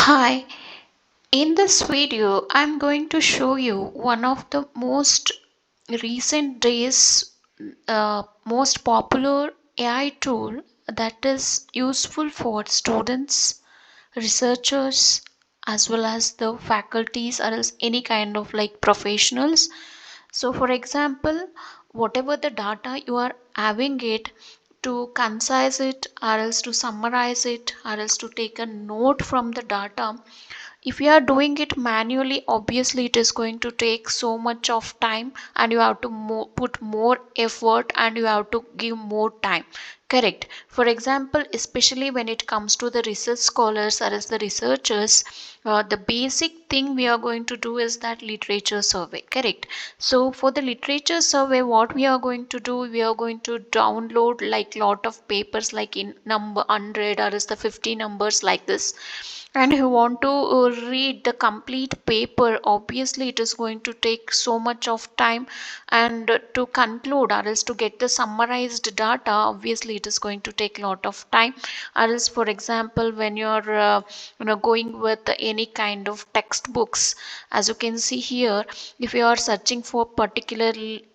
Hi, in this video, I'm going to show you one of the most recent days, most popular AI tool that is useful for students, researchers, as well as the faculties or else any kind of like professionals. So, for example, whatever the data you are having it, to concise it or else to summarize it or else to take a note from the data, if you are doing it manually, obviously it is going to take so much of time and you have to put more effort and you have to give more time. Correct. For example, especially when it comes to the research scholars or as the researchers, the basic thing we are going to do is that literature survey. Correct. So for the literature survey, what we are going to do, we are going to download like lot of papers like in number 100 or is the 50 numbers like this, and you want to read the complete paper. Obviously it is going to take so much of time, and to conclude or else to get the summarized data, obviously it is going to take a lot of time. Or else, for example, when you're going with any kind of textbooks, as you can see here, if you are searching for particular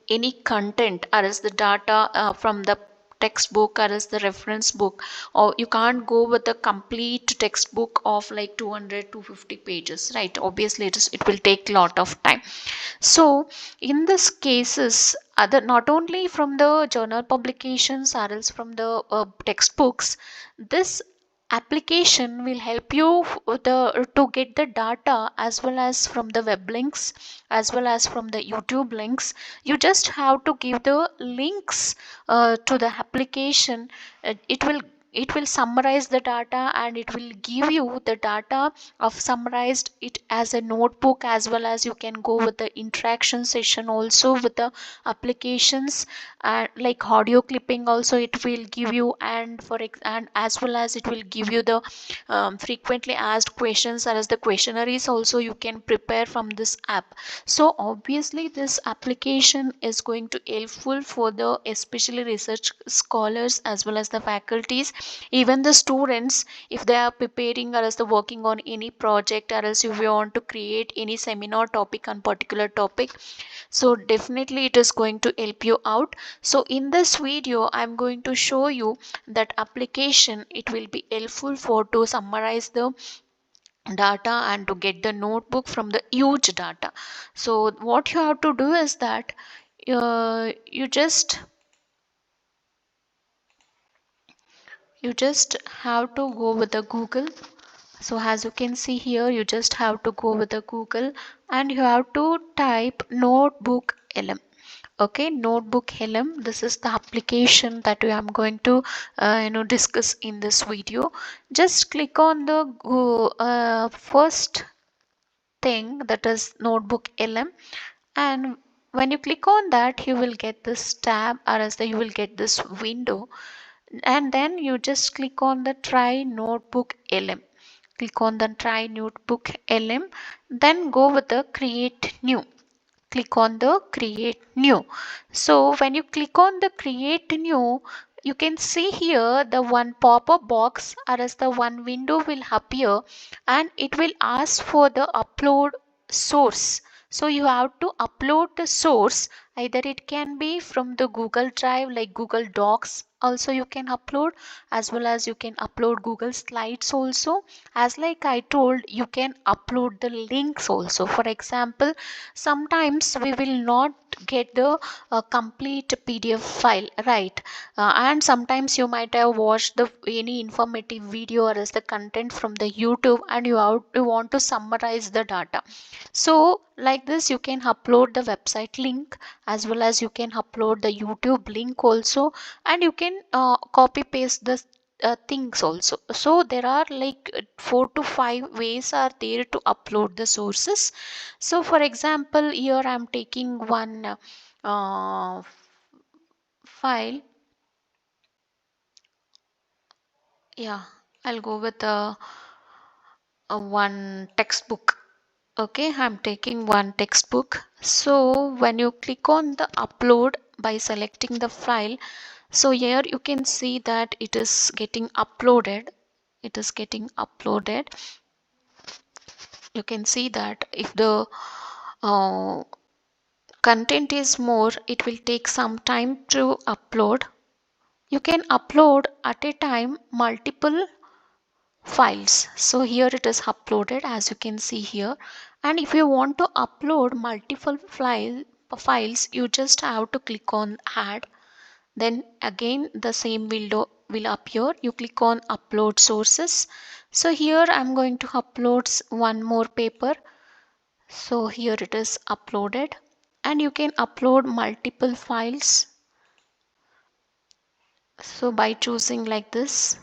any content or else the data from the textbook or as the reference book, or you can't go with a complete textbook of like 200 to 50 pages, right? Obviously it will take a lot of time. So in this cases, other not only from the journal publications or else from the textbooks, this application will help you to get the data as well as from the web links as well as from the YouTube links. You just have to give the links to the application. It will summarize the data and it will give you the data of summarized it as a notebook, as well as you can go with the interaction session also with the applications, and like audio clipping also it will give you, and and as well as it will give you the frequently asked questions, as the questionnaires also you can prepare from this app. So obviously this application is going to helpful for the especially research scholars as well as the faculties, even the students, if they are preparing or else the working on any project, or else if you want to create any seminar topic on particular topic, so definitely it is going to help you out. So in this video I'm going to show you that application. It will be helpful for to summarize the data and to get the notebook from the huge data. So what you have to do is that you just have to go with the Google. So as you can see here, you just have to go with the Google and you have to type NotebookLM. Okay, NotebookLM, this is the application that we am going to discuss in this video. Just click on the first thing, that is NotebookLM, and when you click on that you will get this tab, or else you will get this window, and then you just click on the try notebook lm. Click on the try notebook lm, then go with the create new. Click on the create new. So when you click on the create new, you can see here the one pop-up box or as the one window will appear, and it will ask for the upload source. So you have to upload the source. Either it can be from the Google Drive like Google Docs also you can upload, as well as you can upload Google Slides also. As like I told, you can upload the links also. For example, sometimes we will not get the complete PDF file, right? And sometimes you might have watched the any informative video or as the content from the YouTube, and you want to summarize the data. So like this you can upload the website link, as well as you can upload the YouTube link also, and you can copy paste the things also. So there are like 4 to 5 ways are there to upload the sources. So for example, here I'm taking one uh, file. Yeah, I'll go with one textbook. Okay, I'm taking one textbook. So when you click on the upload by selecting the file, so here you can see that it is getting uploaded. It is getting uploaded. you can see that if the uh, content is more, it will take some time to upload. You can upload at a time multiple files. So here it is uploaded, as you can see here. And if you want to upload multiple files, you just have to click on add. Then again the same window will appear. You click on upload sources. So here I'm going to upload one more paper. So here it is uploaded, and you can upload multiple files. So by choosing like this,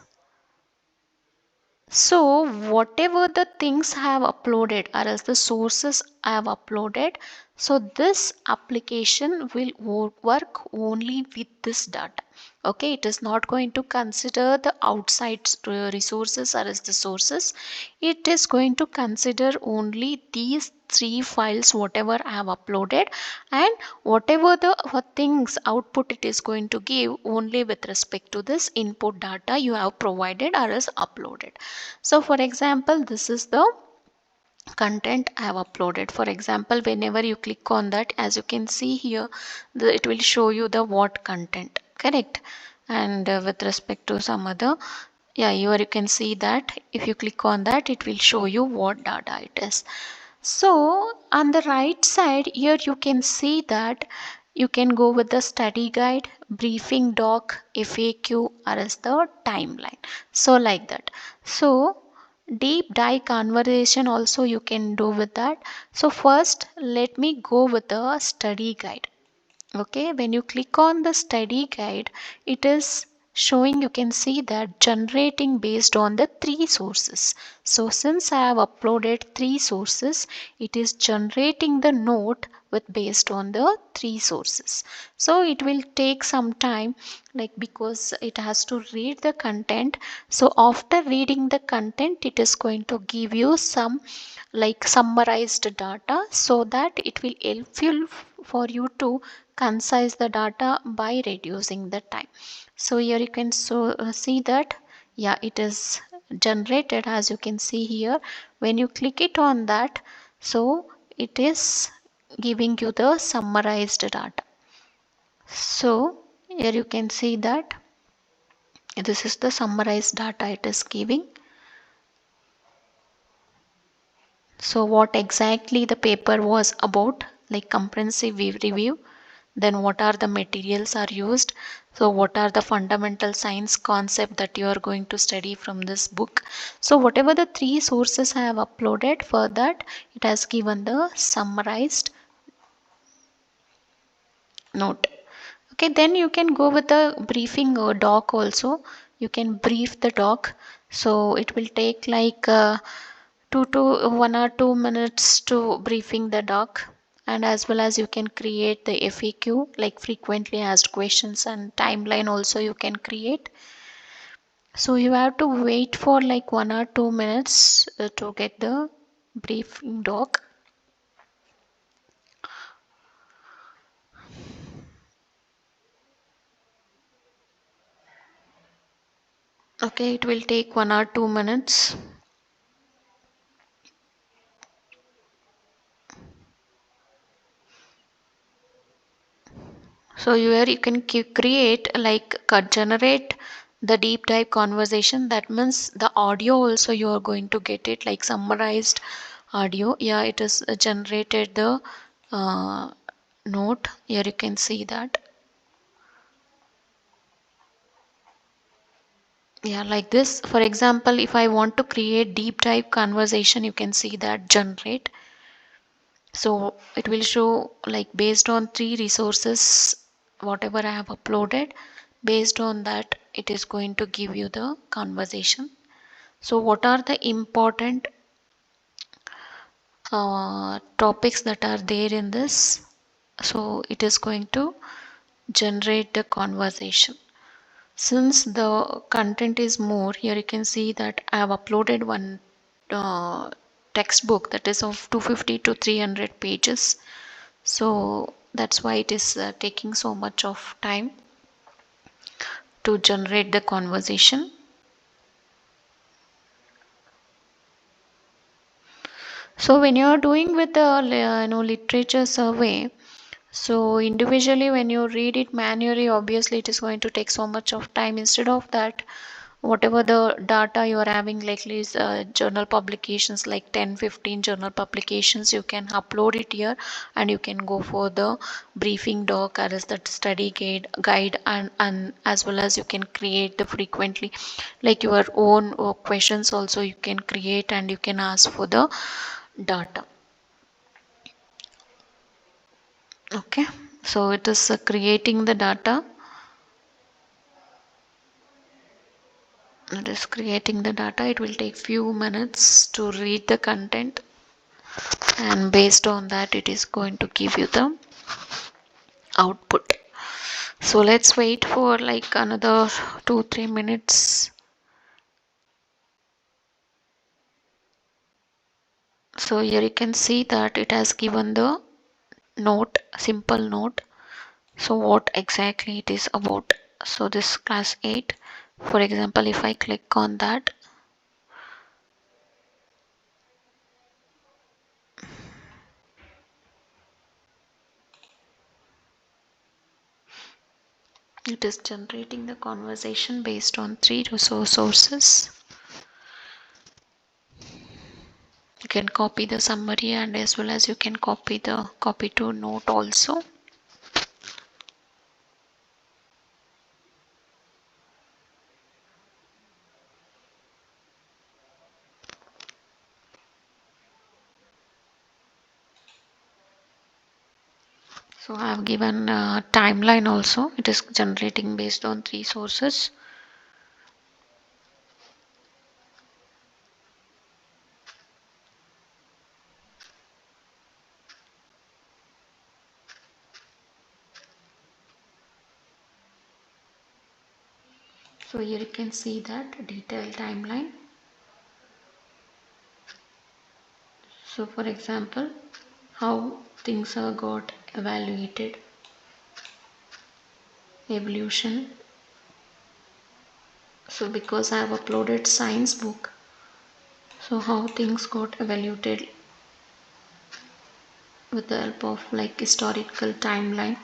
so whatever the things I have uploaded, or as the sources I have uploaded, so this application will work only with this data. Okay, it is not going to consider the outside resources or as the sources. It is going to consider only these three files whatever I have uploaded, and whatever the things output it is going to give only with respect to this input data you have provided or is uploaded. So for example, this is the content I have uploaded. For example, whenever you click on that, as you can see here, it will show you the what content, correct? And with respect to some other, yeah, here you can see that if you click on that, it will show you what data it is. So on the right side here, you can see that you can go with the study guide, briefing doc, FAQ, or as the timeline. So like that. So deep dive conversation also you can do with that. So first let me go with the study guide. Okay, when you click on the study guide, it is showing, you can see that generating based on the three sources. So since I have uploaded three sources, it is generating the note with based on the three sources. So it will take some time, like, because it has to read the content. So after reading the content, it is going to give you some like summarized data, so that it will help you for you to concise the data by reducing the time. So here you can see that, yeah, it is generated, as you can see here. When you click it on that, so it is giving you the summarized data. So here you can see that this is the summarized data it is giving. So what exactly the paper was about, like comprehensive review, then what are the materials are used, so what are the fundamental science concept that you are going to study from this book. So whatever the three sources I have uploaded, for that it has given the summarized note. Okay, then you can go with the briefing doc also. You can brief the doc. So it will take like 1 or 2 minutes to briefing the doc, and as well as you can create the FAQ, like frequently asked questions, and timeline also you can create. So you have to wait for like 1 or 2 minutes to get the briefing doc. Okay, it will take 1 or 2 minutes. So here you can create like generate the deep dive conversation. That means the audio also you are going to get it like summarized audio. Yeah, it is generated the uh, note. Here you can see that. Yeah, like this. For example, if I want to create deep dive conversation, you can see that generate. So it will show like based on three resources whatever I have uploaded, based on that it is going to give you the conversation. So what are the important topics that are there in this, so it is going to generate the conversation. Since the content is more, here you can see that I have uploaded one textbook that is of 250 to 300 pages. So that's why it is taking so much of time to generate the conversation. So when you are doing with the literature survey, so individually when you read it manually, obviously it is going to take so much of time. Instead of that, whatever the data you are having, like these journal publications, like 10-15 journal publications, you can upload it here, and you can go for the briefing doc or as the study guide, and as well as you can create the frequently like your own questions also you can create, and you can ask for the data. Okay, so it is creating the data. It is creating the data. It will take few minutes to read the content, and based on that it is going to give you the output. So let's wait for like another 2-3 minutes. So here you can see that it has given the note, simple note. So what exactly it is about. So this class 8, for example, if I click on that, it is generating the conversation based on 3 resource sources. You can copy the summary, and as well as you can copy to note also. So I have given a timeline also. It is generating based on 3 sources. So here you can see that detailed timeline. So for example, how things are got evaluated, evolution. So because I have uploaded science book, so how things got evaluated with the help of like historical timeline.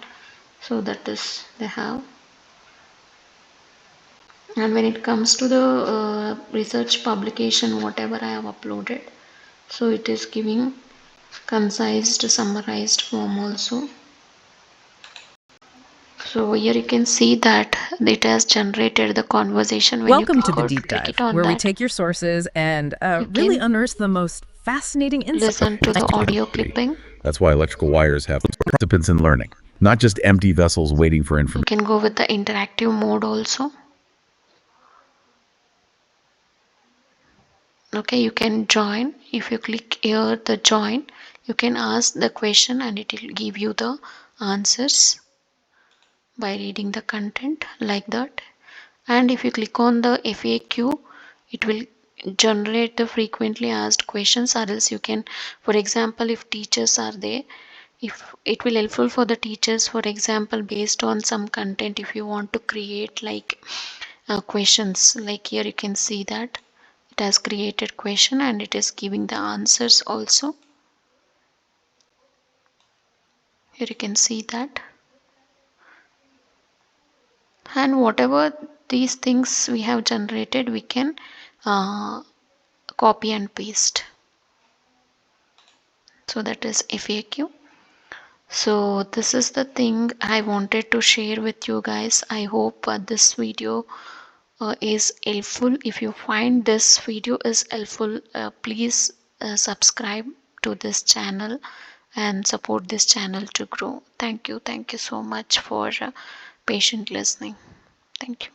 So that is they have. And when it comes to the research publication, whatever I have uploaded, so it is giving concised summarized form also. So here you can see that it has generated the conversation. When Welcome you to the deep click it dive, on where we that, take your sources and you really can unearth the most fascinating insights. listen to the audio clipping. That's why electrical wires have participants in learning, not just empty vessels waiting for You information. can go with the interactive mode also. Okay, you can join. If you click here the join, you can ask the question and it will give you the answers by reading the content like that. And if you click on the FAQ, it will generate the frequently asked questions, or else you can, for example, if teachers are there, if it will helpful for the teachers, for example, based on some content, if you want to create like questions, like here you can see that it has created question and it is giving the answers also. Here you can see that. And whatever these things we have generated, we can copy and paste. So that is FAQ. So this is the thing I wanted to share with you guys. I hope this video is helpful. If you find this video is helpful, please subscribe to this channel and support this channel to grow. Thank you so much for patient listening. Thank you.